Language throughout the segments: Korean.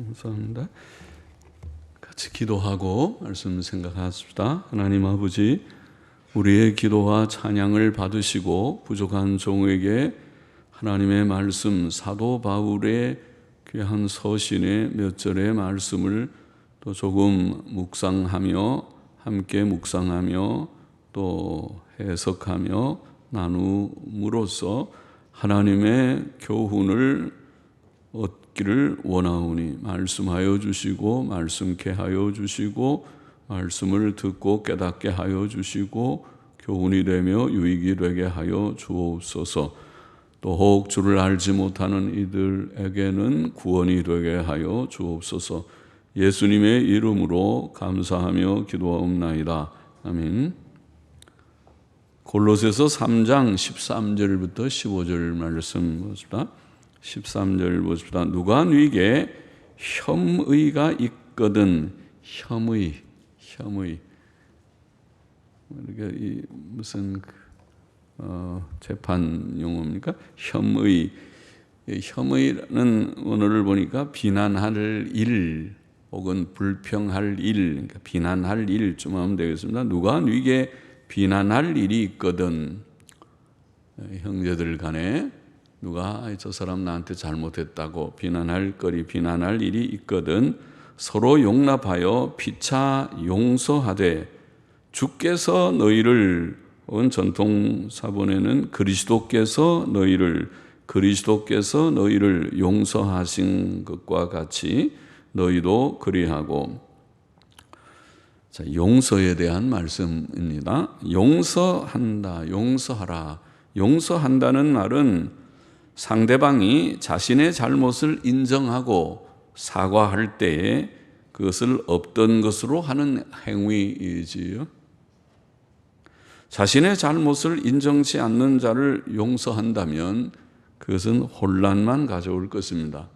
감사합니다. 같이 기도하고 말씀 생각하십시다. 하나님 아버지, 우리의 기도와 찬양을 받으시고 부족한 종에게 하나님의 말씀, 사도 바울의 귀한 서신의 몇 절의 말씀을 또 조금 묵상하며 함께 묵상하며 또 해석하며 나눔으로써 하나님의 교훈을 얻기를 원하오니 말씀하여 주시고 말씀케 하여 주시고 말씀을 듣고 깨닫게 하여 주시고 교훈이 되며 유익이 되게 하여 주옵소서. 또 혹 주를 알지 못하는 이들에게는 구원이 되게 하여 주옵소서. 예수님의 이름으로 감사하며 기도하옵나이다. 아멘. 골로새서 3장 13절부터 15절 말씀 보십시다. 13절 보십시다. 누가 네게 혐의가 있거든. 혐의 이게 무슨 재판 용어입니까? 혐의는 언어를 보니까 비난할 일 혹은 불평할 일, 그러니까 비난할 일쯤 하면 되겠습니다. 누가 네게 비난할 일이 있거든. 형제들 간에 누가 저 사람 나한테 잘못했다고 비난할 일이 있거든. 서로 용납하여 피차 용서하되 주께서 너희를, 혹은 전통 사본에는 그리스도께서 너희를 용서하신 것과 같이 너희도 그리하고. 자, 용서에 대한 말씀입니다. 용서한다, 용서하라. 용서한다는 말은 상대방이 자신의 잘못을 인정하고 사과할 때에 그것을 없던 것으로 하는 행위이지요. 자신의 잘못을 인정치 않는 자를 용서한다면 그것은 혼란만 가져올 것입니다.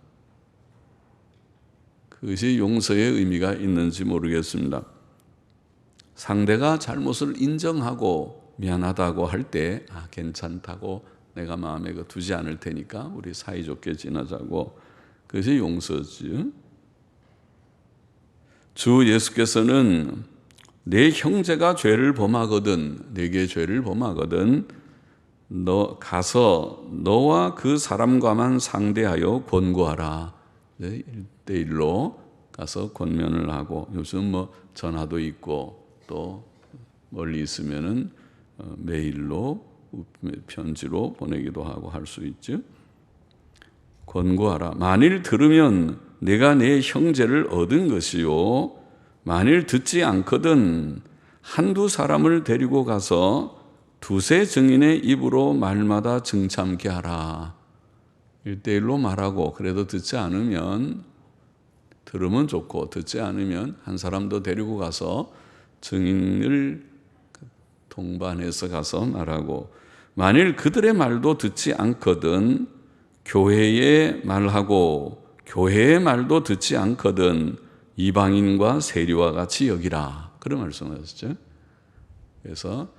그것이 용서의 의미가 있는지 모르겠습니다. 상대가 잘못을 인정하고 미안하다고 할 때 괜찮다고, 내가 마음에 두지 않을 테니까 우리 사이좋게 지내자고, 그것이 용서지. 주 예수께서는 내 형제가 죄를 범하거든, 내게 죄를 범하거든 너 가서 너와 그 사람과만 상대하여 권고하라. 1대1로 가서 권면을 하고, 요즘 전화도 있고 또 멀리 있으면은 메일로 편지로 보내기도 하고 할 수 있죠. 권고하라. 만일 들으면 내가 내 형제를 얻은 것이요, 만일 듣지 않거든 한두 사람을 데리고 가서 두세 증인의 입으로 말마다 증참게 하라. 1대1로 말하고, 그래도 듣지 않으면, 들으면 좋고 듣지 않으면 한 사람 더 데리고 가서 증인을 동반해서 가서 말하고, 만일 그들의 말도 듣지 않거든 교회의 말하고, 교회의 말도 듣지 않거든 이방인과 세리와 같이 여기라. 그런 말씀하셨죠. 그래서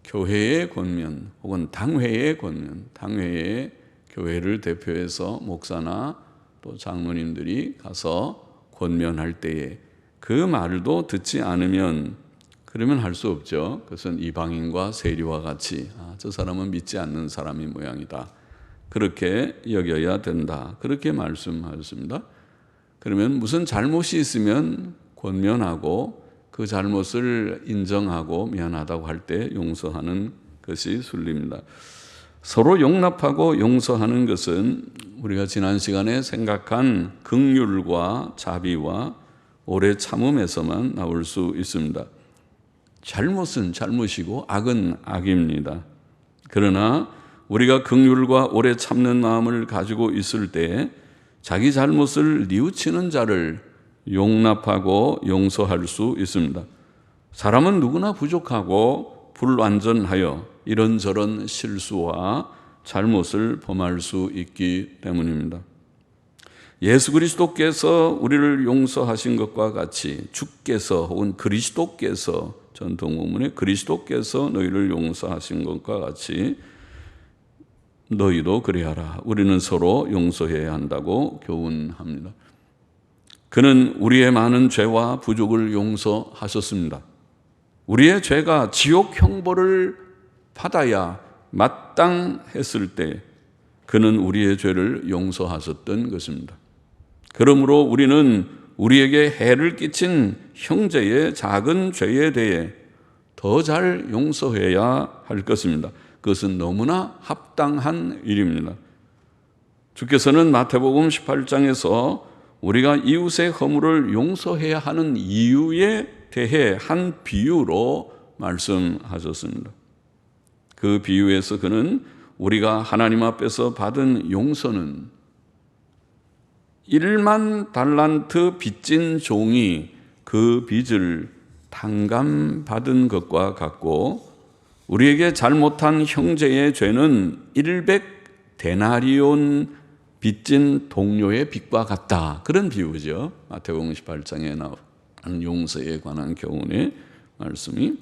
교회의 권면 혹은 당회의 권면, 당회의 교회를 대표해서 목사나 또 장로님들이 가서 권면할 때에 그 말도 듣지 않으면, 그러면 할 수 없죠. 그것은 이방인과 세리와 같이, 저 사람은 믿지 않는 사람이 모양이다, 그렇게 여겨야 된다, 그렇게 말씀하셨습니다. 그러면 무슨 잘못이 있으면 권면하고 그 잘못을 인정하고 미안하다고 할 때 용서하는 것이 순리입니다. 서로 용납하고 용서하는 것은 우리가 지난 시간에 생각한 긍휼과 자비와 오래 참음에서만 나올 수 있습니다. 잘못은 잘못이고 악은 악입니다. 그러나 우리가 긍휼과 오래 참는 마음을 가지고 있을 때 자기 잘못을 뉘우치는 자를 용납하고 용서할 수 있습니다. 사람은 누구나 부족하고 불완전하여 이런저런 실수와 잘못을 범할 수 있기 때문입니다. 예수 그리스도께서 우리를 용서하신 것과 같이 주께서 혹은 그리스도께서, 전통문에 그리스도께서 너희를 용서하신 것과 같이 너희도 그리하라. 우리는 서로 용서해야 한다고 교훈합니다. 그는 우리의 많은 죄와 부족을 용서하셨습니다. 우리의 죄가 지옥 형벌을 받아야 마땅했을 때 그는 우리의 죄를 용서하셨던 것입니다. 그러므로 우리는 우리에게 해를 끼친 형제의 작은 죄에 대해 더 잘 용서해야 할 것입니다. 그것은 너무나 합당한 일입니다. 주께서는 마태복음 18장에서 우리가 이웃의 허물을 용서해야 하는 이유에 대해 한 비유로 말씀하셨습니다. 그 비유에서 그는 우리가 하나님 앞에서 받은 용서는 1만 달란트 빚진 종이 그 빚을 탕감받은 것과 같고, 우리에게 잘못한 형제의 죄는 100데나리온 빚진 동료의 빚과 같다. 그런 비유죠. 마태복음 18장에 나오는 용서에 관한 교훈의 말씀이.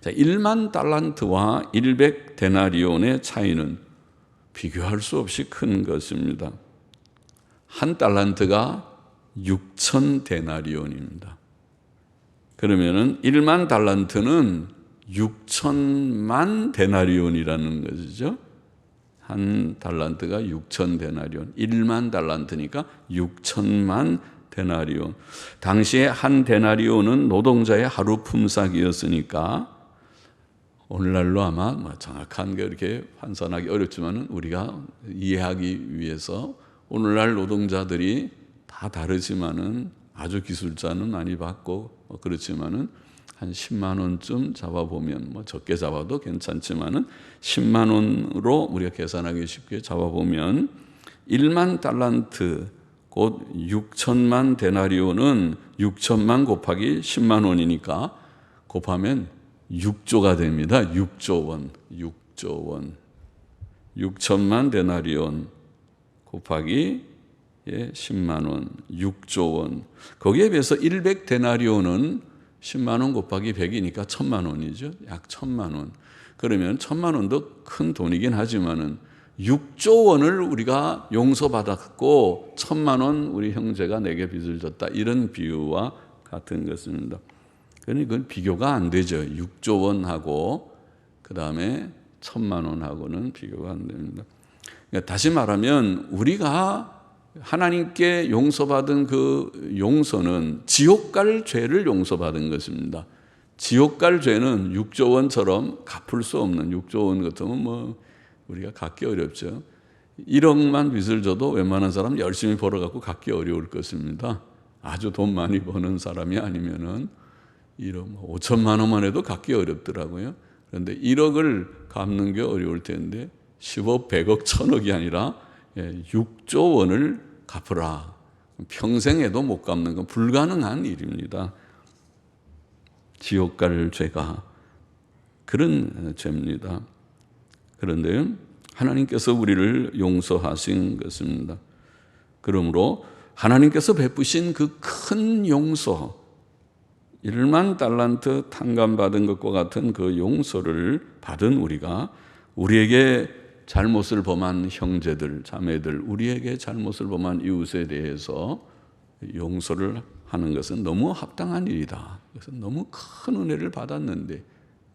자, 1만 달란트와 100데나리온의 차이는 비교할 수 없이 큰 것입니다. 한 달란트가 6,000데나리온입니다. 그러면은 1만 달란트는 6천만 데나리온이라는 것이죠. 한 달란트가 6,000데나리온, 1만 달란트니까 6천만 데나리온. 당시에 한 데나리온은 노동자의 하루 품삯이었으니까 오늘날로 아마 정확한 게 이렇게 환산하기 어렵지만 우리가 이해하기 위해서 오늘날 노동자들이 다 다르지만은 아주 기술자는 많이 받고 그렇지만은 한 10만 원쯤 잡아보면 적게 잡아도 괜찮지만은 10만 원으로 우리가 계산하기 쉽게 잡아보면 1만 달란트 곧 6천만 데나리온은 6천만 곱하기 10만 원이니까 곱하면 6조가 됩니다. 6조 원. 6천만 데나리온 곱하기 10만 원, 6조 원. 거기에 비해서 100데나리온은 10만 원 곱하기 100이니까 1,000만 원이죠. 약 1,000만 원. 그러면 1,000만 원도 큰 돈이긴 하지만은 6조 원을 우리가 용서받았고 1,000만 원 우리 형제가 내게 빚을 졌다. 이런 비유와 같은 것입니다. 그러니까 그건 비교가 안 되죠. 6조 원하고 그다음에 1,000만 원하고는 비교가 안 됩니다. 그러니까 다시 말하면 우리가 하나님께 용서받은 그 용서는 지옥 갈 죄를 용서받은 것입니다. 지옥 갈 죄는 6조 원처럼 갚을 수 없는 6조 원 같으면 우리가 갚기 어렵죠. 1억만 빚을 져도 웬만한 사람 열심히 벌어갖고 갚기 어려울 것입니다. 아주 돈 많이 버는 사람이 아니면은 1억 5천만 원만 해도 갚기 어렵더라고요. 그런데 1억을 갚는 게 어려울 텐데 10억, 100억, 1000억이 아니라 6조 원을 갚으라. 평생에도 못 갚는 건 불가능한 일입니다. 지옥 갈 죄가 그런 죄입니다. 그런데 하나님께서 우리를 용서하신 것입니다. 그러므로 하나님께서 베푸신 그 큰 용서, 1만 달란트 탕감받은 것과 같은 그 용서를 받은 우리가 우리에게 잘못을 범한 형제들, 자매들, 우리에게 잘못을 범한 이웃에 대해서 용서를 하는 것은 너무 합당한 일이다. 그래서 너무 큰 은혜를 받았는데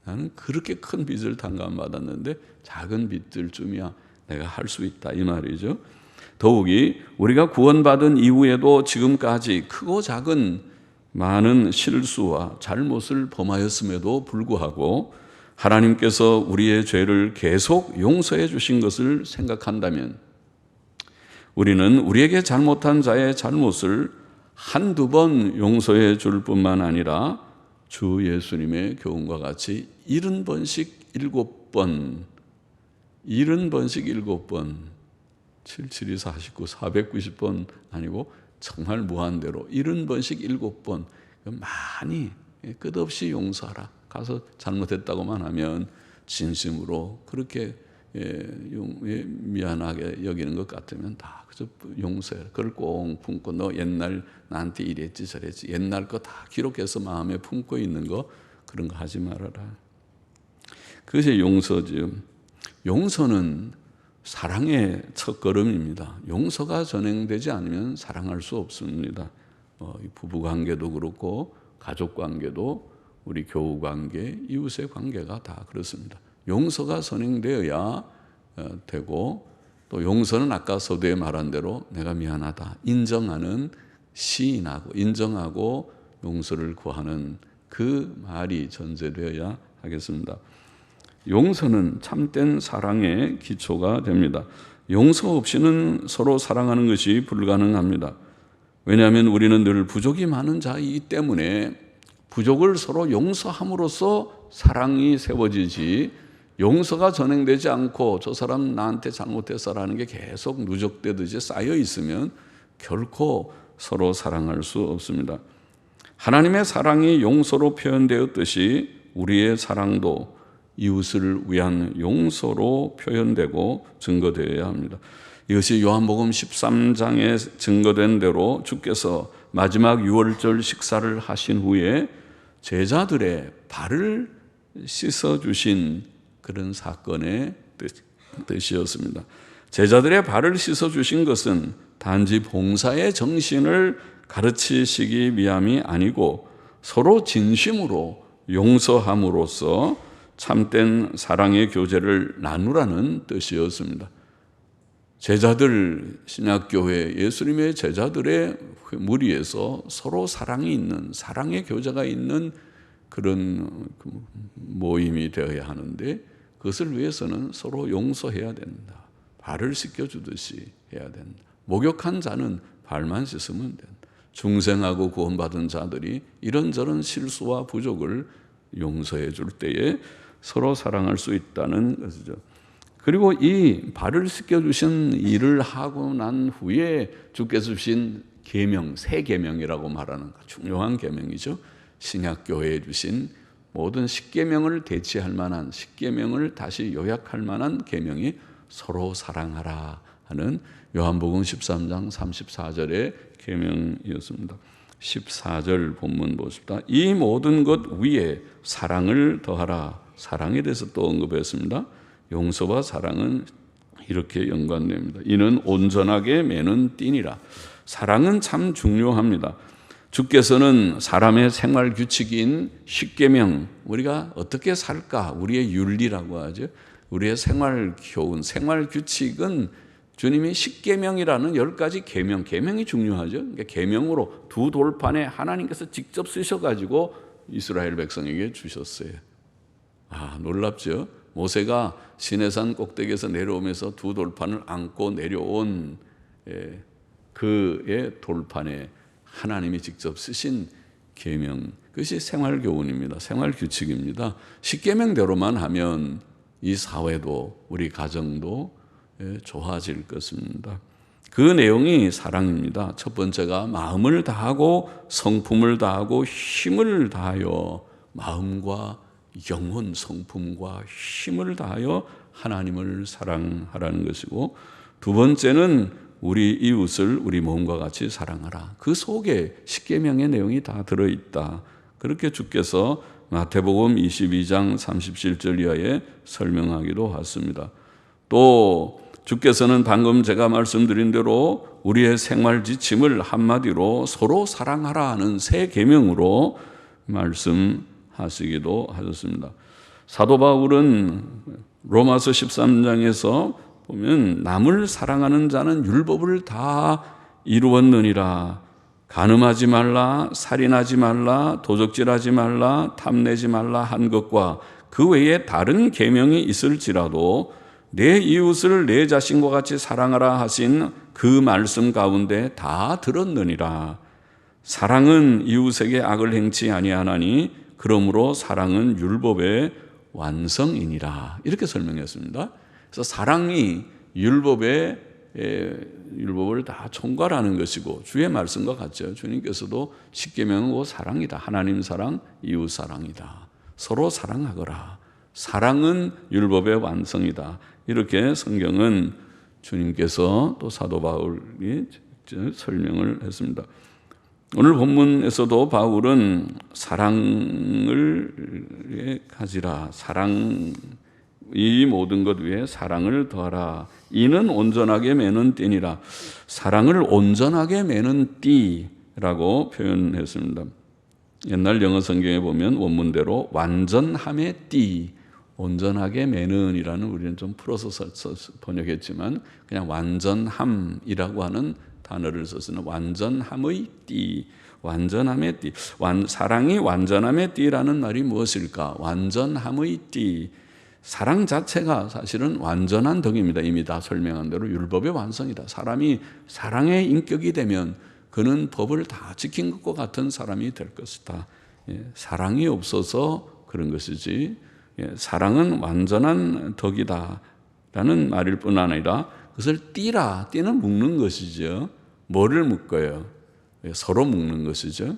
나는 그렇게 큰 빚을 탕감받았는데 작은 빚들쯤이야 내가 할 수 있다 이 말이죠. 더욱이 우리가 구원받은 이후에도 지금까지 크고 작은 많은 실수와 잘못을 범하였음에도 불구하고 하나님께서 우리의 죄를 계속 용서해 주신 것을 생각한다면 우리는 우리에게 잘못한 자의 잘못을 한두 번 용서해 줄 뿐만 아니라 주 예수님의 교훈과 같이 70번씩 7번 7번 77이 49 490번 아니고 정말 무한대로 70번씩 7번 많이 끝없이 용서하라. 가서 잘못했다고만 하면 진심으로 그렇게 미안하게 여기는 것 같으면 다 그저 용서해. 그걸 꼭 품고 너 옛날 나한테 이랬지 저랬지 옛날 거 다 기록해서 마음에 품고 있는 거 그런 거 하지 말아라. 그것이 용서죠. 용서는 사랑의 첫걸음입니다. 용서가 전행되지 않으면 사랑할 수 없습니다. 이 부부 관계도 그렇고 가족 관계도 우리 교우 관계, 이웃의 관계가 다 그렇습니다. 용서가 선행되어야 되고 또 용서는 아까 서두에 말한 대로 내가 미안하다 인정하는 시인하고 인정하고 용서를 구하는 그 말이 전제되어야 하겠습니다. 용서는 참된 사랑의 기초가 됩니다. 용서 없이는 서로 사랑하는 것이 불가능합니다. 왜냐하면 우리는 늘 부족이 많은 자이기 때문에 부족을 서로 용서함으로써 사랑이 세워지지, 용서가 전행되지 않고 저 사람 나한테 잘못했어라는 게 계속 누적되듯이 쌓여 있으면 결코 서로 사랑할 수 없습니다. 하나님의 사랑이 용서로 표현되었듯이 우리의 사랑도 이웃을 위한 용서로 표현되고 증거되어야 합니다. 이것이 요한복음 13장에 증거된 대로 주께서 마지막 유월절 식사를 하신 후에 제자들의 발을 씻어주신 그런 사건의 뜻이었습니다. 제자들의 발을 씻어주신 것은 단지 봉사의 정신을 가르치시기 위함이 아니고 서로 진심으로 용서함으로써 참된 사랑의 교제를 나누라는 뜻이었습니다. 제자들, 신약교회, 예수님의 제자들의 무리에서 서로 사랑이 있는, 사랑의 교제가 있는 그런 모임이 되어야 하는데 그것을 위해서는 서로 용서해야 된다. 발을 씻겨주듯이 해야 된다. 목욕한 자는 발만 씻으면 된다. 중생하고 구원받은 자들이 이런저런 실수와 부족을 용서해 줄 때에 서로 사랑할 수 있다는 것이죠. 그리고 이 발을 씻겨주신 일을 하고 난 후에 주께서 주신 계명, 새 계명이라고 말하는 중요한 계명이죠. 신약교회에 주신 모든 십계명을 대체할 만한, 십계명을 다시 요약할 만한 계명이 서로 사랑하라 하는 요한복음 13장 34절의 계명이었습니다. 14절 본문 보십시다. 이 모든 것 위에 사랑을 더하라. 사랑에 대해서 또 언급했습니다. 용서와 사랑은 이렇게 연관됩니다. 이는 온전하게 매는 띠니라. 사랑은 참 중요합니다. 주께서는 사람의 생활 규칙인 십계명, 우리가 어떻게 살까, 우리의 윤리라고 하죠. 우리의 생활 교훈, 생활 규칙은 주님이 십계명이라는 10가지 계명, 계명이 중요하죠. 그러니까 계명으로 두 돌판에 하나님께서 직접 쓰셔가지고 이스라엘 백성에게 주셨어요. 아, 놀랍죠. 모세가 시내산 꼭대기에서 내려오면서 두 돌판을 안고 내려온 그의 돌판에 하나님이 직접 쓰신 계명, 그것이 생활교훈입니다. 생활규칙입니다. 십계명대로만 하면 이 사회도 우리 가정도 좋아질 것입니다. 그 내용이 사랑입니다. 첫 번째가 마음을 다하고 성품을 다하고 힘을 다하여, 마음과 영혼, 성품과 힘을 다하여 하나님을 사랑하라는 것이고, 두 번째는 우리 이웃을 우리 몸과 같이 사랑하라. 그 속에 십계명의 내용이 다 들어있다. 그렇게 주께서 마태복음 22장 37절 이하에 설명하기도 했습니다. 또 주께서는 방금 제가 말씀드린 대로 우리의 생활 지침을 한마디로 서로 사랑하라 하는 새 계명으로 말씀하시기도 하셨습니다. 사도 바울은 로마서 13장에서 보면 남을 사랑하는 자는 율법을 다 이루었느니라. 간음하지 말라, 살인하지 말라, 도적질하지 말라, 탐내지 말라 한 것과 그 외에 다른 계명이 있을지라도 내 이웃을 내 자신과 같이 사랑하라 하신 그 말씀 가운데 다 들었느니라. 사랑은 이웃에게 악을 행치 아니하나니 그러므로 사랑은 율법의 완성이니라. 이렇게 설명했습니다. 그래서 사랑이 율법을 다 총괄하는 것이고 주의 말씀과 같죠. 주님께서도 십계명은 곧 사랑이다. 하나님 사랑, 이웃 사랑이다. 서로 사랑하거라. 사랑은 율법의 완성이다. 이렇게 성경은 주님께서 또 사도 바울이 설명을 했습니다. 오늘 본문에서도 바울은 사랑을 가지라. 사랑, 이 모든 것 위에 사랑을 더하라. 이는 온전하게 매는 띠니라. 사랑을 온전하게 매는 띠, 라고 표현했습니다. 옛날 영어 성경에 보면 원문대로 완전함의 띠, 온전하게 매는 이라는, 우리는 좀 풀어서 번역했지만 그냥 완전함이라고 하는 단어를 써서는 완전함의 띠, 완전함의 띠. 사랑이 완전함의 띠라는 말이 무엇일까? 완전함의 띠. 사랑 자체가 사실은 완전한 덕입니다. 이미 다 설명한 대로 율법의 완성이다. 사람이 사랑의 인격이 되면 그는 법을 다 지킨 것과 같은 사람이 될 것이다. 사랑이 없어서 그런 것이지, 사랑은 완전한 덕이다 라는 말일 뿐 아니라 그것을 띠라, 띠는 묶는 것이죠. 뭐를 묶어요? 서로 묶는 것이죠.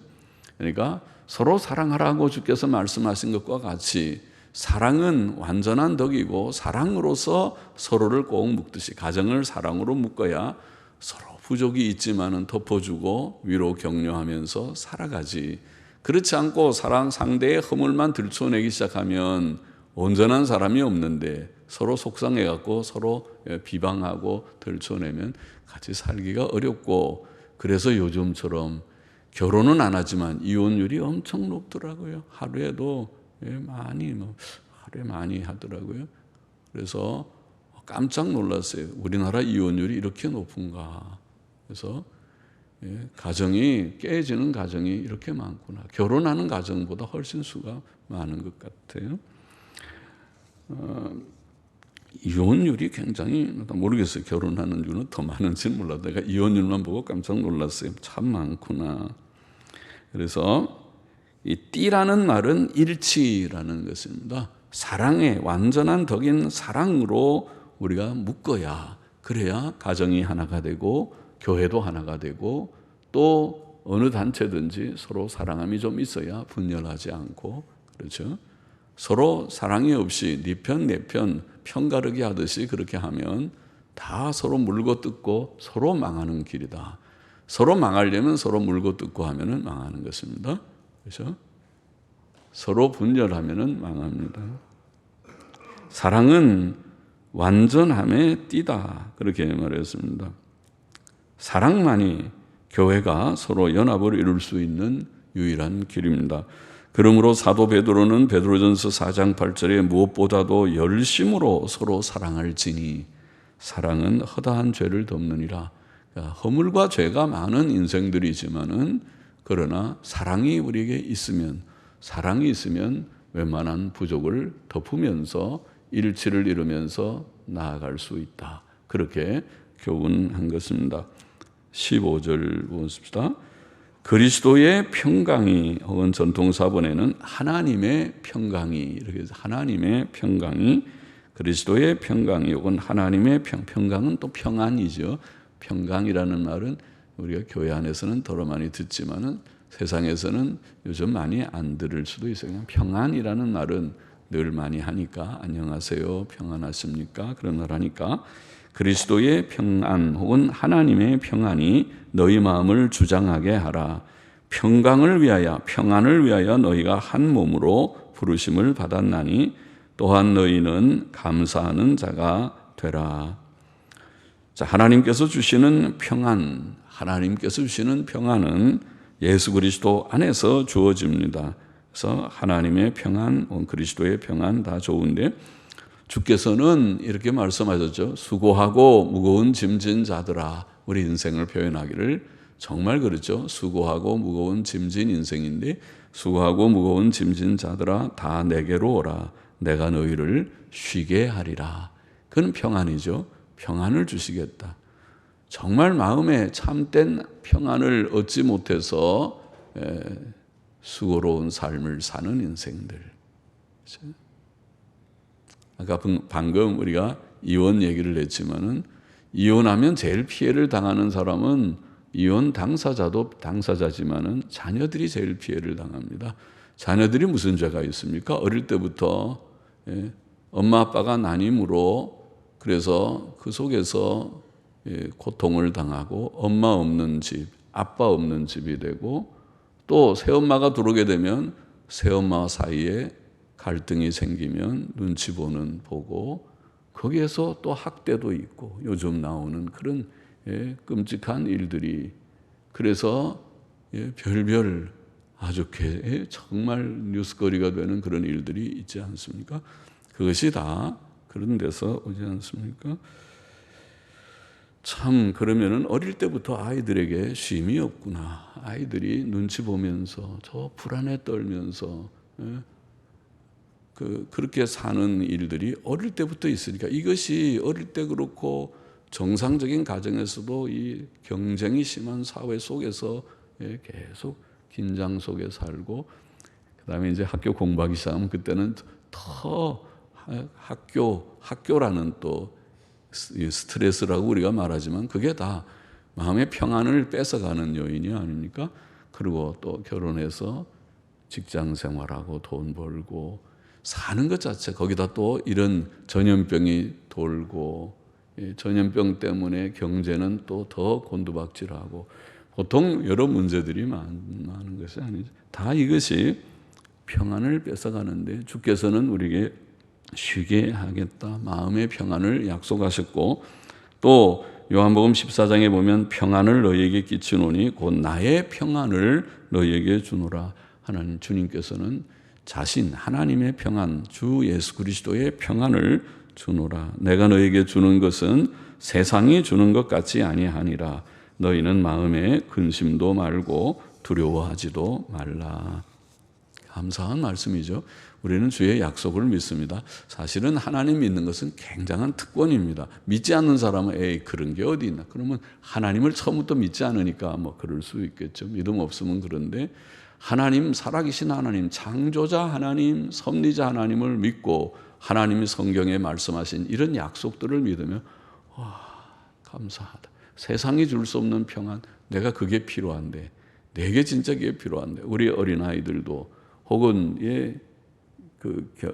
그러니까 서로 사랑하라고 주께서 말씀하신 것과 같이 사랑은 완전한 덕이고, 사랑으로서 서로를 꼭 묶듯이 가정을 사랑으로 묶어야 서로 부족이 있지만은 덮어주고 위로 격려하면서 살아가지. 그렇지 않고 상대의 허물만 들춰내기 시작하면 온전한 사람이 없는데 서로 속상해갖고 서로 비방하고 들춰내면 같이 살기가 어렵고, 그래서 요즘처럼 결혼은 안 하지만 이혼율이 엄청 높더라고요. 하루에도 하루에 많이 하더라고요. 그래서 깜짝 놀랐어요. 우리나라 이혼율이 이렇게 높은가. 그래서 가정이 깨지는 가정이 이렇게 많구나. 결혼하는 가정보다 훨씬 수가 많은 것 같아요. 이혼율이 굉장히, 모르겠어요. 결혼하는 율은 더 많은지는 몰라도 내가 이혼율만 보고 깜짝 놀랐어요. 참 많구나. 그래서 이 띠라는 말은 일치라는 것입니다. 사랑의 완전한 덕인 사랑으로 우리가 묶어야, 그래야 가정이 하나가 되고 교회도 하나가 되고, 또 어느 단체든지 서로 사랑함이 좀 있어야 분열하지 않고, 그렇죠? 서로 사랑이 없이 네 편 내 편 편가르기 하듯이 그렇게 하면 다 서로 물고 뜯고 서로 망하는 길이다. 서로 망하려면 서로 물고 뜯고 하면은 망하는 것입니다. 그렇죠? 서로 분열하면은 망합니다. 사랑은 완전함의 띠다, 그렇게 말했습니다. 사랑만이 교회가 서로 연합을 이룰 수 있는 유일한 길입니다. 그러므로 사도 베드로는 베드로전서 4장 8절에 무엇보다도 열심으로 서로 사랑을 지니 사랑은 허다한 죄를 덮느니라. 그러니까 허물과 죄가 많은 인생들이지만은, 그러나 사랑이 우리에게 있으면, 사랑이 있으면 웬만한 부족을 덮으면서 일치를 이루면서 나아갈 수 있다. 그렇게 교훈한 것입니다. 15절 보십시다. 그리스도의 평강이, 혹은 전통사본에는 하나님의 평강이, 이렇게 해서 하나님의 평강이, 그리스도의 평강이, 혹은 하나님의 평강은 또 평안이죠. 평강이라는 말은 우리가 교회 안에서는 더러 많이 듣지만은 세상에서는 요즘 많이 안 들을 수도 있어요. 그냥 평안이라는 말은 늘 많이 하니까, 안녕하세요, 평안하십니까? 그런 말 하니까, 그리스도의 평안 혹은 하나님의 평안이 너희 마음을 주장하게 하라. 평강을 위하여, 평안을 위하여 너희가 한 몸으로 부르심을 받았나니 또한 너희는 감사하는 자가 되라. 자, 하나님께서 주시는 평안, 하나님께서 주시는 평안은 예수 그리스도 안에서 주어집니다. 그래서 하나님의 평안, 그리스도의 평안 다 좋은데, 주께서는 이렇게 말씀하셨죠. 수고하고 무거운 짐진 자들아. 우리 인생을 표현하기를 정말 그렇죠. 수고하고 무거운 짐진 인생인데, 수고하고 무거운 짐진 자들아 다 내게로 오라. 내가 너희를 쉬게 하리라. 그건 평안이죠. 평안을 주시겠다. 정말 마음에 참된 평안을 얻지 못해서 수고로운 삶을 사는 인생들. 그렇죠? 아까 방금 우리가 이혼 얘기를 했지만은, 이혼하면 제일 피해를 당하는 사람은 이혼 당사자도 당사자지만은 자녀들이 제일 피해를 당합니다. 자녀들이 무슨 죄가 있습니까? 어릴 때부터 엄마 아빠가 난임으로, 그래서 그 속에서 고통을 당하고 엄마 없는 집, 아빠 없는 집이 되고, 또 새엄마가 들어오게 되면 새엄마 사이에 갈등이 생기면 눈치 보고, 거기에서 또 학대도 있고 요즘 나오는 그런 끔찍한 일들이, 그래서 별별 아주 정말 뉴스거리가 되는 그런 일들이 있지 않습니까? 그것이 다 그런 데서 오지 않습니까? 참 그러면은 어릴 때부터 아이들에게 쉼이 없구나. 아이들이 눈치 보면서 저 불안에 떨면서 그렇게 사는 일들이 어릴 때부터 있으니까 이것이 어릴 때 그렇고 정상적인 가정에서도 이 경쟁이 심한 사회 속에서 계속 긴장 속에 살고 그다음에 이제 학교 공부하기 시작하면 그때는 더 학교라는 또 스트레스라고 우리가 말하지만 그게 다 마음의 평안을 뺏어가는 요인이 아닙니까? 그리고 또 결혼해서 직장 생활하고 돈 벌고 사는 것 자체 거기다 또 이런 전염병이 돌고 전염병 때문에 경제는 또 더 곤두박질하고 보통 여러 문제들이 많은 것이 아니죠. 다 이것이 평안을 뺏어가는데 주께서는 우리에게 쉬게 하겠다. 마음의 평안을 약속하셨고 또 요한복음 14장에 보면 평안을 너희에게 끼치노니 곧 나의 평안을 너희에게 주노라. 하나님 주님께서는 자신 하나님의 평안 주 예수 그리스도의 평안을 주노라. 내가 너희에게 주는 것은 세상이 주는 것 같지 아니하니라. 너희는 마음에 근심도 말고 두려워하지도 말라. 감사한 말씀이죠. 우리는 주의 약속을 믿습니다. 사실은 하나님 믿는 것은 굉장한 특권입니다. 믿지 않는 사람은 에이 그런 게 어디 있나. 그러면 하나님을 처음부터 믿지 않으니까 뭐 그럴 수 있겠죠. 믿음 없으면 그런데 하나님 살아계신 하나님 창조자 하나님 섭리자 하나님을 믿고 하나님이 성경에 말씀하신 이런 약속들을 믿으며 와 감사하다. 세상이 줄 수 없는 평안 내가 그게 필요한데 내게 진짜 그게 필요한데 우리 어린아이들도 혹은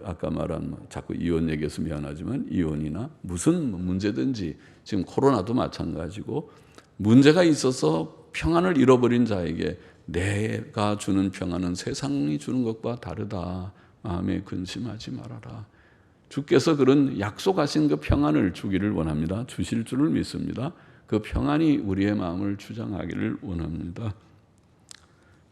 아까 말한 자꾸 이혼 얘기해서 미안하지만 이혼이나 무슨 문제든지 지금 코로나도 마찬가지고 문제가 있어서 평안을 잃어버린 자에게 내가 주는 평안은 세상이 주는 것과 다르다. 마음에 근심하지 말아라. 주께서 그런 약속하신 그 평안을 주기를 원합니다. 주실 줄을 믿습니다. 그 평안이 우리의 마음을 주장하기를 원합니다.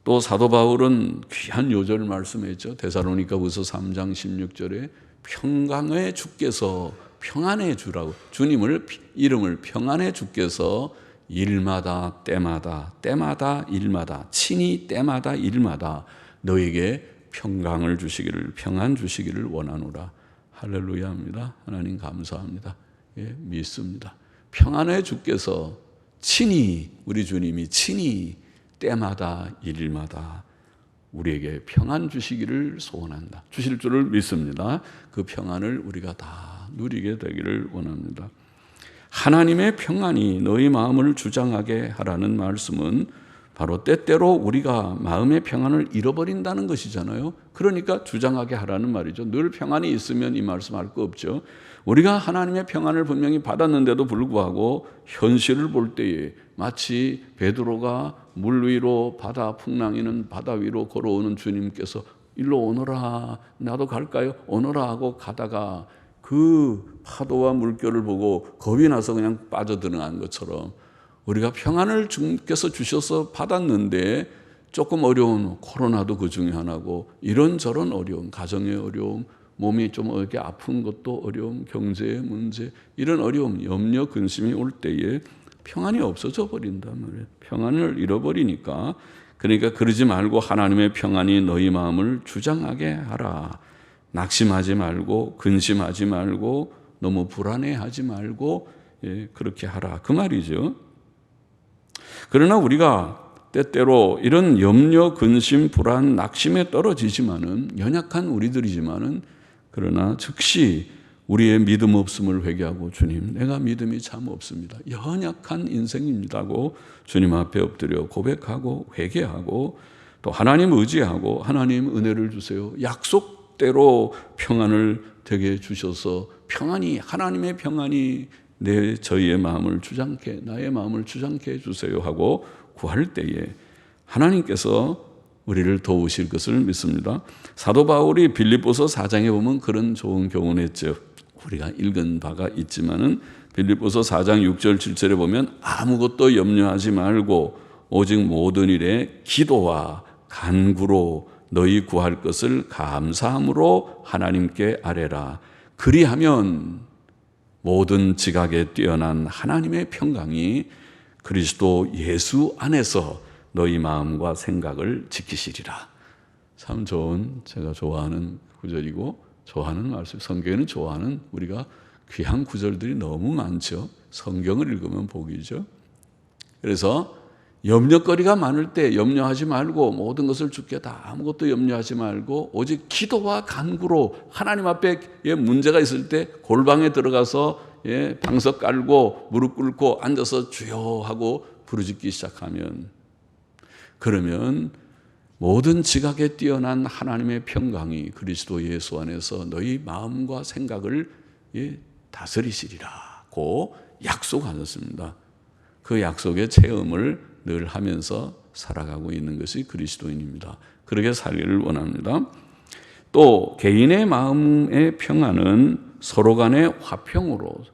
또 사도 바울은 귀한 요절을 말씀했죠. 데살로니가후서 3장 16절에 평강의 주께서 평안의 주라고 주님을 이름을 평안의 주께서 일마다 때마다 일마다 친히 때마다 일마다 너에게 평강을 주시기를 평안 주시기를 원하노라. 할렐루야입니다. 하나님 감사합니다. 믿습니다. 평안의 주께서 친히 우리 주님이 친히 때마다 일마다 우리에게 평안 주시기를 소원한다. 주실 줄을 믿습니다. 그 평안을 우리가 다 누리게 되기를 원합니다. 하나님의 평안이 너희 마음을 주장하게 하라는 말씀은 바로 때때로 우리가 마음의 평안을 잃어버린다는 것이잖아요. 그러니까 주장하게 하라는 말이죠. 늘 평안이 있으면 이 말씀 할 거 없죠. 우리가 하나님의 평안을 분명히 받았는데도 불구하고 현실을 볼 때에 마치 베드로가 물 위로 바다 풍랑이는 바다 위로 걸어오는 주님께서 일로 오너라 나도 갈까요? 오너라 하고 가다가 그 파도와 물결을 보고 겁이 나서 그냥 빠져들어간 것처럼 우리가 평안을 주께서 주셔서 받았는데 조금 어려운 코로나도 그 중에 하나고 이런저런 어려움, 가정의 어려움, 몸이 좀 이렇게 아픈 것도 어려움, 경제의 문제 이런 어려움, 염려, 근심이 올 때에 평안이 없어져 버린단 말이에요. 평안을 잃어버리니까 그러니까 그러지 말고 하나님의 평안이 너희 마음을 주장하게 하라. 낙심하지 말고 근심하지 말고 너무 불안해하지 말고 그렇게 하라. 그 말이죠. 그러나 우리가 때때로 이런 염려, 근심, 불안, 낙심에 떨어지지만은 연약한 우리들이지만은 그러나 즉시 우리의 믿음 없음을 회개하고 주님 내가 믿음이 참 없습니다. 연약한 인생입니다고 주님 앞에 엎드려 고백하고 회개하고 또 하나님 의지하고 하나님 은혜를 주세요. 약속대로 평안을 되게 주셔서 평안이 하나님의 평안이 저희의 마음을 주장케 나의 마음을 주장케 해주세요 하고 구할 때에 하나님께서 우리를 도우실 것을 믿습니다. 사도 바울이 빌립보서 4장에 보면 그런 좋은 교훈을 했죠. 우리가 읽은 바가 있지만은 빌립보서 4장 6절 7절에 보면 아무것도 염려하지 말고 오직 모든 일에 기도와 간구로 너희 구할 것을 감사함으로 하나님께 아뢰라. 그리하면 모든 지각에 뛰어난 하나님의 평강이 그리스도 예수 안에서 너희 마음과 생각을 지키시리라. 참 좋은, 제가 좋아하는 구절이고 좋아하는 말씀, 성경에는 좋아하는 우리가 귀한 구절들이 너무 많죠. 성경을 읽으면 복이죠. 그래서 염려거리가 많을 때 염려하지 말고 모든 것을 주께 다 아무것도 염려하지 말고 오직 기도와 간구로 하나님 앞에 문제가 있을 때 골방에 들어가서 방석 깔고 무릎 꿇고 앉아서 주여 하고 부르짖기 시작하면, 그러면 모든 지각에 뛰어난 하나님의 평강이 그리스도 예수 안에서 너희 마음과 생각을 다스리시리라고 약속하셨습니다. 그 약속의 체험을 늘 하면서 살아가고 있는 것이 그리스도인입니다. 그렇게 살기를 원합니다. 또 개인의 마음의 평안은 서로 간의 화평으로,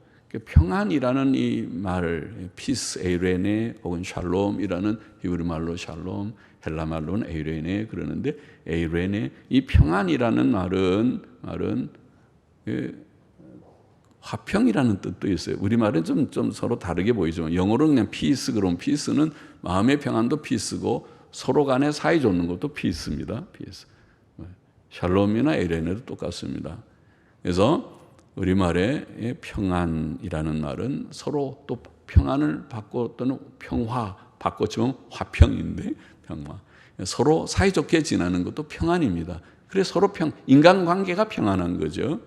평안이라는 이 말, 피스, 에이레네 혹은 샬롬이라는 히브리 말로 샬롬, 헬라 말로는 에이레네 그러는데, 에이레네, 이 평안이라는 말은 화평이라는 뜻도 있어요. 우리말은 좀 서로 다르게 보이지만 영어로는 그냥 피스, 그럼 피스는 마음의 평안도 피스고 서로 간에 사이 좋는 것도 피스입니다. 피스. 샬롬이나 에이레네도 똑같습니다. 그래서 우리말의 평안이라는 말은 서로 또 평안을 바꿔 또는 평화 바꿔치면 화평인데, 평화. 서로 사이좋게 지내는 것도 평안입니다. 그래서 서로 인간관계가 평안한 거죠.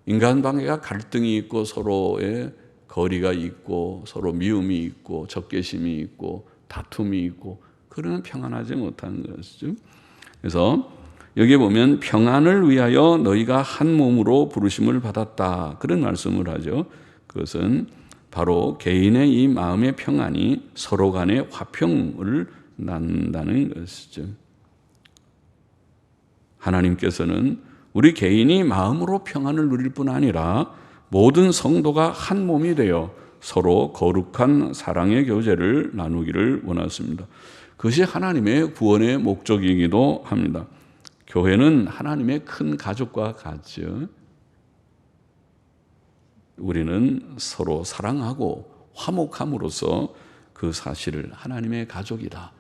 인간관계가 갈등이 있고 서로의 거리가 있고 서로 미움이 있고 적개심이 있고 다툼이 있고 그러면 평안하지 못하는 것이죠. 그래서 여기 보면 평안을 위하여 너희가 한 몸으로 부르심을 받았다, 그런 말씀을 하죠. 그것은 바로 개인의 이 마음의 평안이 서로 간의 화평을 낳는다는 것이죠. 하나님께서는 우리 개인이 마음으로 평안을 누릴 뿐 아니라 모든 성도가 한 몸이 되어 서로 거룩한 사랑의 교제를 나누기를 원하십니다. 그것이 하나님의 구원의 목적이기도 합니다. 교회는 하나님의 큰 가족과 같죠. 우리는 서로 사랑하고 화목함으로써 그 사실을 하나님의 가족이다.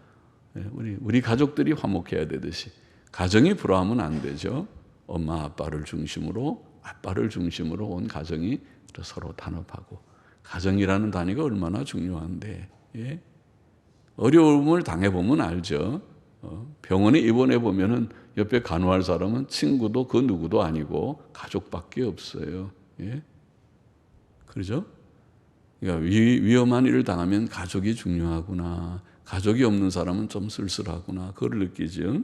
우리 가족들이 화목해야 되듯이 가정이 불화하면 안 되죠. 엄마 아빠를 중심으로 온 가정이 서로 단합하고, 가정이라는 단위가 얼마나 중요한데, 어려움을 당해보면 알죠. 병원에 입원해 보면은 옆에 간호할 사람은 친구도 그 누구도 아니고 가족밖에 없어요. 그렇죠? 그러니까 위험한 일을 당하면 가족이 중요하구나, 가족이 없는 사람은 좀 쓸쓸하구나, 그걸 느끼죠.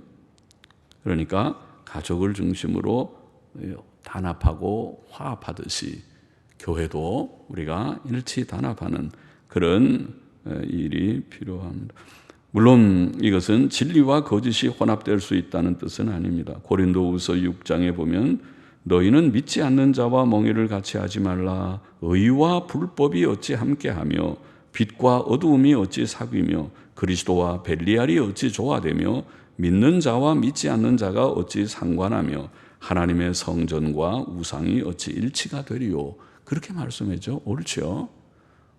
그러니까 가족을 중심으로 단합하고 화합하듯이 교회도 우리가 일치 단합하는 그런 일이 필요합니다. 물론 이것은 진리와 거짓이 혼합될 수 있다는 뜻은 아닙니다. 고린도후서 6장에 보면 너희는 믿지 않는 자와 멍에를 같이 하지 말라. 의와 불법이 어찌 함께하며 빛과 어두움이 어찌 사귀며 그리스도와 벨리알이 어찌 조화되며 믿는 자와 믿지 않는 자가 어찌 상관하며 하나님의 성전과 우상이 어찌 일치가 되리요. 그렇게 말씀했죠. 옳죠.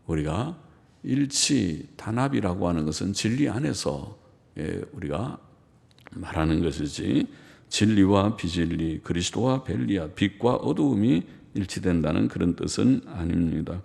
우리가 일치, 단합이라고 하는 것은 진리 안에서 우리가 말하는 것이지, 진리와 비진리, 그리스도와 벨리알, 빛과 어두움이 일치된다는 그런 뜻은 아닙니다.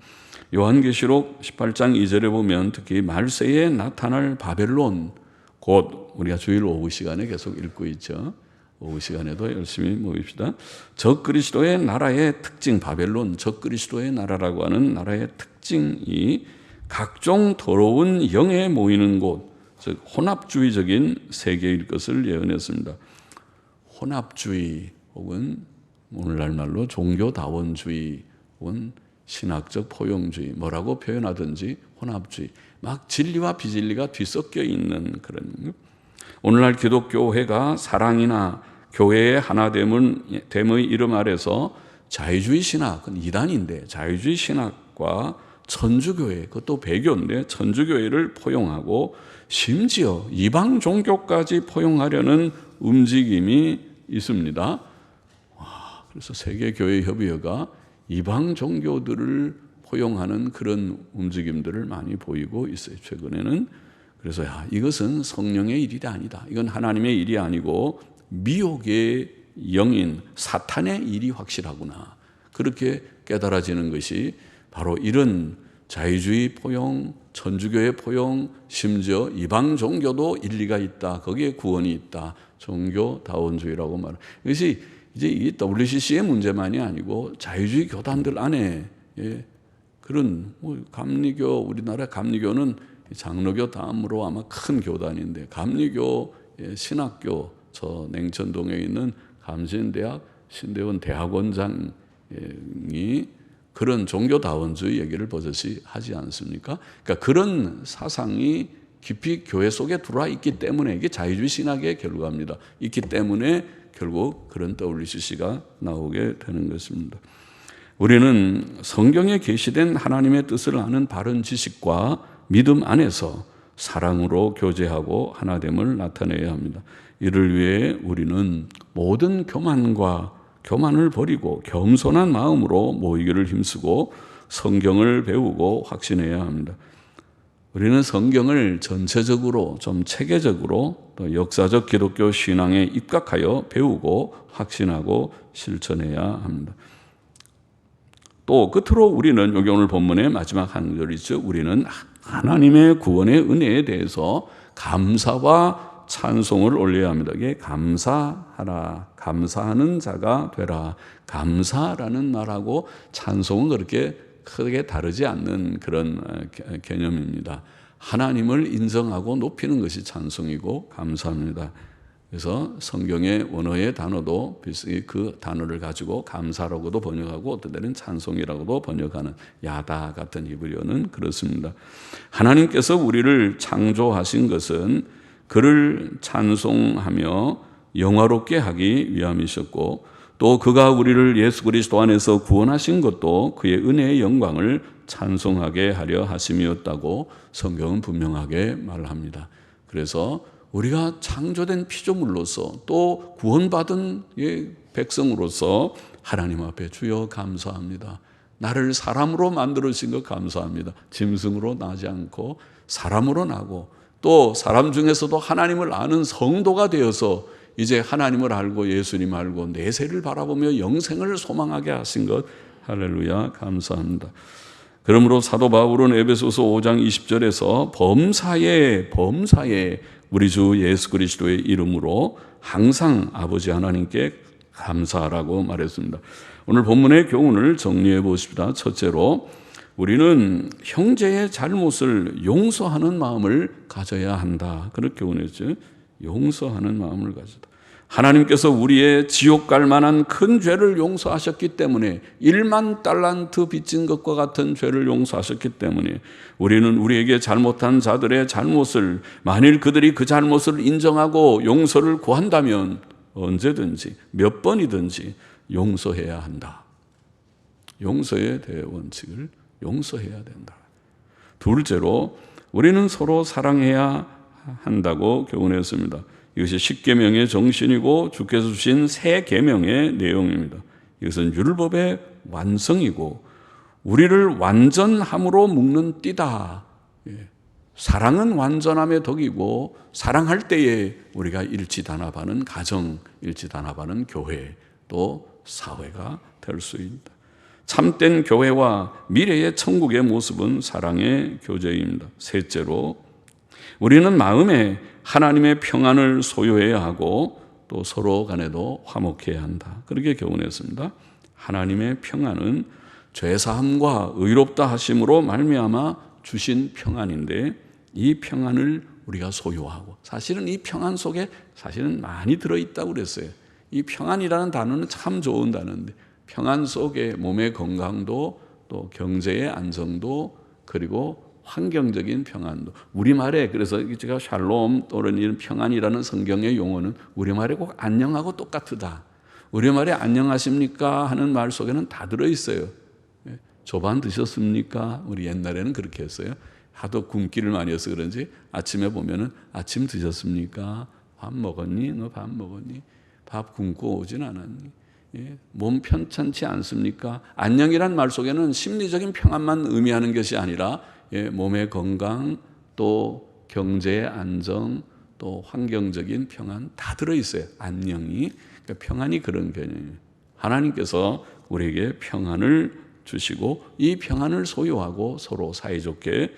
요한계시록 18장 2절에 보면 특히 말세에 나타날 바벨론, 곧 우리가 주일 오후 시간에 계속 읽고 있죠. 오후 시간에도 열심히 모입시다. 적그리스도의 나라의 특징, 바벨론, 적그리스도의 나라라고 하는 나라의 특징이 각종 더러운 영에 모이는 곳, 즉 혼합주의적인 세계일 것을 예언했습니다. 혼합주의 혹은 오늘날 말로 종교다원주의 혹은 신학적 포용주의, 뭐라고 표현하든지 혼합주의, 막 진리와 비진리가 뒤섞여 있는 그런, 오늘날 기독교회가 사랑이나 교회의 하나됨의 이름 아래서 자유주의 신학, 그건 이단인데 자유주의 신학과 천주교회, 그것도 배교인데 천주교회를 포용하고 심지어 이방 종교까지 포용하려는 움직임이 있습니다. 그래서 세계교회협의회가 이방 종교들을 포용하는 그런 움직임들을 많이 보이고 있어요, 최근에는. 그래서 이것은 성령의 일이 아니다. 이건 하나님의 일이 아니고 미혹의 영인 사탄의 일이 확실하구나. 그렇게 깨달아지는 것이 바로 이런 자유주의 포용, 천주교의 포용, 심지어 이방 종교도 일리가 있다. 거기에 구원이 있다. 종교다원주의라고 말합니다. 이것이 이제 이 WCC의 문제만이 아니고 자유주의 교단들 안에 그런 감리교, 우리나라 감리교는 장로교 다음으로 아마 큰 교단인데 감리교, 신학교, 저 냉천동에 있는 감신대학 신대원 대학원장이 그런 종교다원주의 얘기를 버젓이 하지 않습니까? 그러니까 그런 사상이 깊이 교회 속에 들어와 있기 때문에 이게 자유주의 신학의 결과입니다. 있기 때문에 결국 그런 WCC가 나오게 되는 것입니다. 우리는 성경에 계시된 하나님의 뜻을 아는 바른 지식과 믿음 안에서 사랑으로 교제하고 하나됨을 나타내야 합니다. 이를 위해 우리는 모든 교만을 버리고 겸손한 마음으로 모이기를 힘쓰고 성경을 배우고 확신해야 합니다. 우리는 성경을 전체적으로 좀 체계적으로 또 역사적 기독교 신앙에 입각하여 배우고 확신하고 실천해야 합니다. 또 끝으로 우리는 여기 오늘 본문의 마지막 한 절이죠. 우리는 하나님의 구원의 은혜에 대해서 감사와 찬송을 올려야 합니다. 이게 감사하라, 감사하는 자가 되라. 감사라는 말하고 찬송은 그렇게 크게 다르지 않는 그런 개념입니다. 하나님을 인정하고 높이는 것이 찬송이고 감사합니다. 그래서 성경의 원어의 단어도 비슷히 그 단어를 가지고 감사라고도 번역하고 어떤 때는 찬송이라고도 번역하는 야다 같은 히브리어는 그렇습니다. 하나님께서 우리를 창조하신 것은 그를 찬송하며 영화롭게 하기 위함이셨고 또 그가 우리를 예수 그리스도 안에서 구원하신 것도 그의 은혜의 영광을 찬송하게 하려 하심이었다고 성경은 분명하게 말합니다. 그래서 우리가 창조된 피조물로서 또 구원받은 백성으로서 하나님 앞에 주여 감사합니다. 나를 사람으로 만들어주신 것 감사합니다. 짐승으로 나지 않고 사람으로 나고 또 사람 중에서도 하나님을 아는 성도가 되어서 이제 하나님을 알고 예수님 알고 내세를 바라보며 영생을 소망하게 하신 것 할렐루야 감사합니다. 그러므로 사도 바울은 에베소서 5장 20절에서 범사에 우리 주 예수 그리스도의 이름으로 항상 아버지 하나님께 감사하라고 말했습니다. 오늘 본문의 교훈을 정리해 보십시다. 첫째로 우리는 형제의 잘못을 용서하는 마음을 가져야 한다. 그렇게 교훈했죠. 용서하는 마음을 가져다. 하나님께서 우리의 지옥 갈 만한 큰 죄를 용서하셨기 때문에 1만 달란트 빚진 것과 같은 죄를 용서하셨기 때문에 우리는 우리에게 잘못한 자들의 잘못을 만일 그들이 그 잘못을 인정하고 용서를 구한다면 언제든지 몇 번이든지 용서해야 한다. 용서의 대원칙을 용서해야 된다. 둘째로 우리는 서로 사랑해야 한다고 교훈했습니다. 이것이 십계명의 정신이고 주께서 주신 새 계명의 내용입니다. 이것은 율법의 완성이고 우리를 완전함으로 묶는 띠다. 사랑은 완전함의 덕이고 사랑할 때에 우리가 일치단합하는 가정, 일치단합하는 교회 또 사회가 될 수 있다. 참된 교회와 미래의 천국의 모습은 사랑의 교제입니다. 셋째로 우리는 마음에 하나님의 평안을 소유해야 하고 또 서로 간에도 화목해야 한다. 그렇게 교훈했습니다. 하나님의 평안은 죄사함과 의롭다 하심으로 말미암아 주신 평안인데 이 평안을 우리가 소유하고 사실은 이 평안 속에 사실은 많이 들어있다고 그랬어요. 이 평안이라는 단어는 참 좋은 단어인데 평안 속에 몸의 건강도 또 경제의 안정도 그리고 환경적인 평안도 우리말에 그래서 제가 샬롬 또는 이런 평안이라는 성경의 용어는 우리말에 꼭 안녕하고 똑같다. 우리말에 안녕하십니까 하는 말 속에는 다 들어있어요. 조반 드셨습니까? 우리 옛날에는 그렇게 했어요. 하도 굶기를 많이 해서 그런지 아침에 보면은 아침 드셨습니까? 밥 먹었니? 너 밥 먹었니? 밥 굶고 오진 않았니? 예? 몸 편찮지 않습니까? 안녕이란 말 속에는 심리적인 평안만 의미하는 것이 아니라 몸의 건강, 또 경제의 안정, 또 환경적인 평안 다 들어있어요. 안녕이. 그러니까 평안이 그런 개념이에요. 하나님께서 우리에게 평안을 주시고 이 평안을 소유하고 서로 사이좋게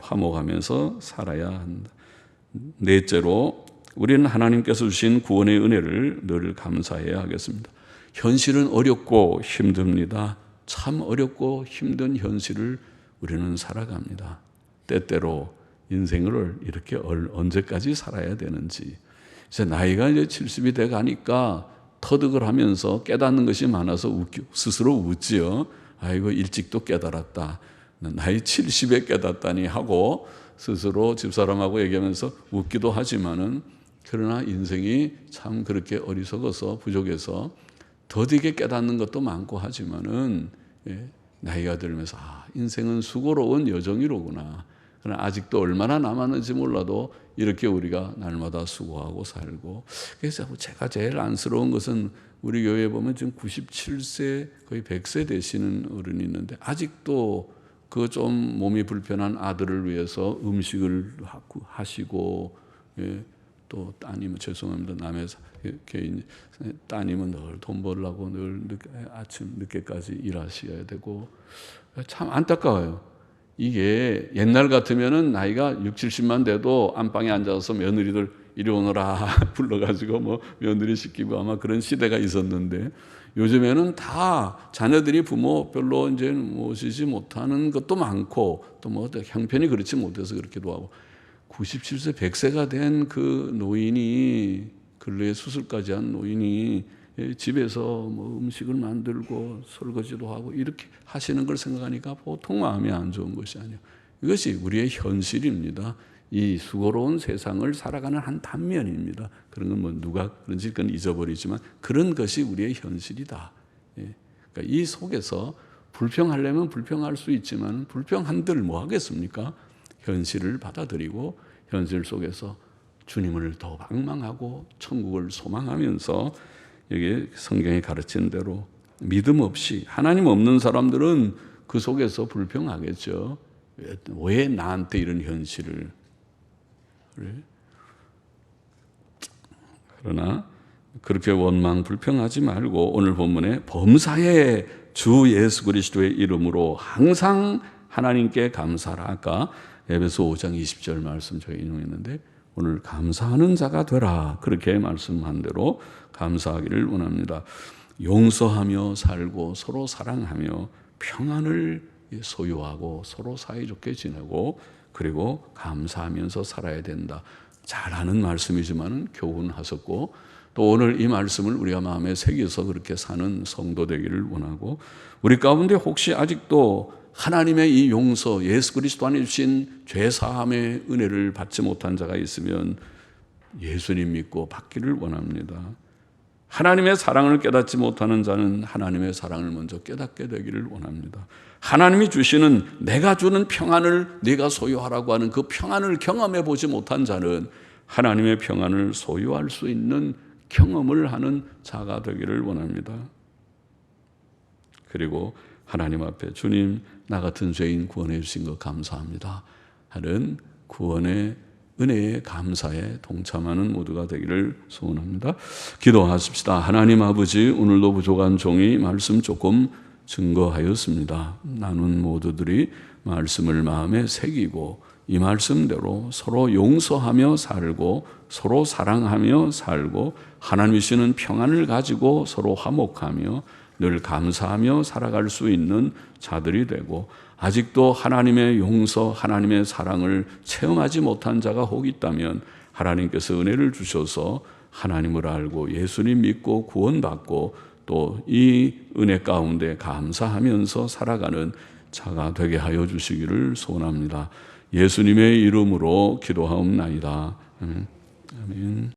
화목하면서 살아야 한다. 넷째로 우리는 하나님께서 주신 구원의 은혜를 늘 감사해야 하겠습니다. 현실은 어렵고 힘듭니다. 참 어렵고 힘든 현실을 우리는 살아갑니다. 때때로 인생을 이렇게 언제까지 살아야 되는지. 이제 나이가 이제 70이 돼 가니까 터득을 하면서 깨닫는 것이 많아서 스스로 웃지요. 아이고 일찍도 깨달았다. 나이 70에 깨닫다니 하고 스스로 집사람하고 얘기하면서 웃기도 하지만은 그러나 인생이 참 그렇게 어리석어서 부족해서 더디게 깨닫는 것도 많고 하지만은 나이가 들면서 인생은 수고로운 여정이로구나. 그러나 아직도 얼마나 남았는지 몰라도 이렇게 우리가 날마다 수고하고 살고. 그래서 제가 제일 안쓰러운 것은 우리 교회에 보면 지금 97세 거의 100세 되시는 어른이 있는데 아직도 그 좀 몸이 불편한 아들을 위해서 음식을 하시고 또 따님은 죄송합니다. 남의 개인 따님은 늘 돈 벌려고 늘 아침 늦게까지 일하셔야 되고 참 안타까워요. 이게 옛날 같으면은 나이가 60, 70만 돼도 안방에 앉아서 며느리들 이리 오너라 불러가지고 뭐 며느리 시키고 아마 그런 시대가 있었는데 요즘에는 다 자녀들이 부모 별로 이제 모시지 못하는 것도 많고 또 뭐 형편이 그렇지 못해서 그렇기도 하고 97세 100세가 된 그 노인이 근래에 수술까지 한 노인이 집에서 뭐 음식을 만들고 설거지도 하고 이렇게 하시는 걸 생각하니까 보통 마음이 안 좋은 것이 아니에요. 이것이 우리의 현실입니다. 이 수고로운 세상을 살아가는 한 단면입니다. 그런 건 뭐 누가 그런지 그건 잊어버리지만 그런 것이 우리의 현실이다. 그러니까 이 속에서 불평하려면 불평할 수 있지만 불평한들 뭐 하겠습니까? 현실을 받아들이고 현실 속에서 주님을 더 방망하고 천국을 소망하면서 여기 성경이 가르친 대로 믿음 없이 하나님 없는 사람들은 그 속에서 불평하겠죠. 왜 나한테 이런 현실을 그래? 그러나 그렇게 원망 불평하지 말고 오늘 본문에 범사에 주 예수 그리스도의 이름으로 항상 하나님께 감사하라. 아까 에베소 5장 20절 말씀 저희 인용했는데 오늘 감사하는 자가 되라. 그렇게 말씀한 대로 감사하기를 원합니다. 용서하며 살고 서로 사랑하며 평안을 소유하고 서로 사이좋게 지내고 그리고 감사하면서 살아야 된다. 잘하는 말씀이지만 교훈하셨고 또 오늘 이 말씀을 우리가 마음에 새겨서 그렇게 사는 성도 되기를 원하고 우리 가운데 혹시 아직도 하나님의 이 용서 예수 그리스도 안에 주신 죄사함의 은혜를 받지 못한 자가 있으면 예수님 믿고 받기를 원합니다. 하나님의 사랑을 깨닫지 못하는 자는 하나님의 사랑을 먼저 깨닫게 되기를 원합니다. 하나님이 주시는 내가 주는 평안을 네가 소유하라고 하는 그 평안을 경험해 보지 못한 자는 하나님의 평안을 소유할 수 있는 경험을 하는 자가 되기를 원합니다. 그리고 하나님 앞에 주님 나 같은 죄인 구원해 주신 것 감사합니다 하는 구원의 은혜의 감사에 동참하는 모두가 되기를 소원합니다. 기도하십시다. 하나님 아버지 오늘도 부족한 종이 말씀 조금 증거하였습니다. 나눈 모두들이 말씀을 마음에 새기고 이 말씀대로 서로 용서하며 살고 서로 사랑하며 살고 하나님이 주시는 평안을 가지고 서로 화목하며 늘 감사하며 살아갈 수 있는 자들이 되고 아직도 하나님의 용서, 하나님의 사랑을 체험하지 못한 자가 혹 있다면 하나님께서 은혜를 주셔서 하나님을 알고 예수님 믿고 구원받고 또 이 은혜 가운데 감사하면서 살아가는 자가 되게 하여 주시기를 소원합니다. 예수님의 이름으로 기도하옵나이다. 아멘.